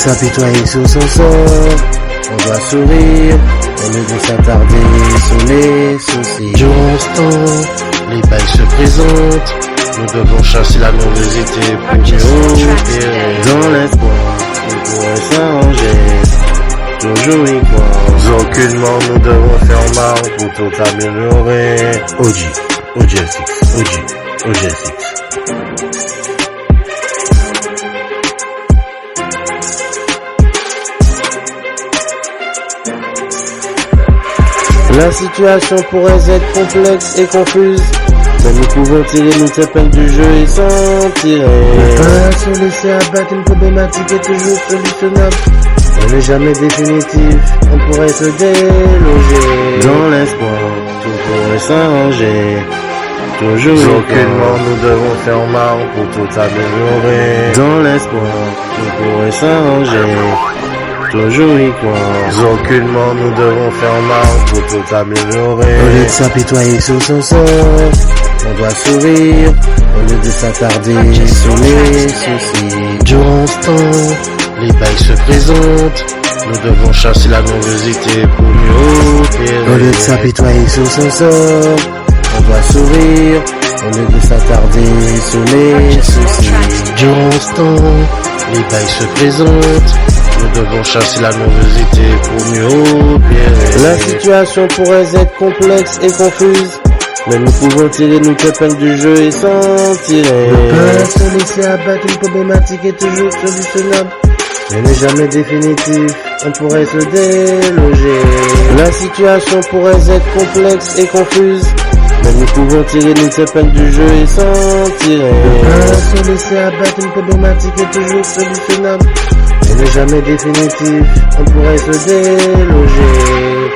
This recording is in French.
s'apitoyer sur son sort, on doit sourire, au lieu de s'attarder sur les soucis. Durant ce temps, les bails se présentent, nous devons chasser la nervosité pour mieux opérer. Dans l'espoir, on pourrait s'arranger, toujours y croire. Aucunement nous devons faire marre pour tout améliorer. OG6. La situation pourrait être complexe et confuse, mais nous pouvons tirer nos épingles du jeu et s'en tirer. Ne pas se laisser abattre, une problématique est toujours solutionnable. Elle n'est jamais définitive, on pourrait se déloger. Dans l'espoir, tout pourrait s'arranger. Toujours aucunement nous devons faire marre pour tout améliorer. Dans l'espoir, tout pourrait s'arranger. Toujours y croire. Aucunement nous devons faire marre pour tout améliorer. Au lieu de s'apitoyer sur son sort, on doit sourire, au lieu de s'attarder sur les soucis. Durant ce temps, les bails se présentent, nous devons chasser la nervosité pour mieux opérer. Au lieu de s'apitoyer sur son sort, on doit sourire, au lieu de s'attarder sur les soucis. Durant ce temps, les bails se présentent, nous devons chasser la nervosité pour mieux opérer. La situation pourrait être complexe et confuse, mais nous pouvons tirer nos épingles du jeu et s'en tirer. Ne pas se laisser abattre, une problématique est toujours solutionnable. Elle n'est jamais définitive, on pourrait se déloger. La situation pourrait être complexe et confuse, mais nous pouvons tirer nos épingles du jeu et s'en tirer. Ne pas se laisser abattre, une problématique est toujours solutionnable. Elle n'est jamais définitive, on pourrait se déloger.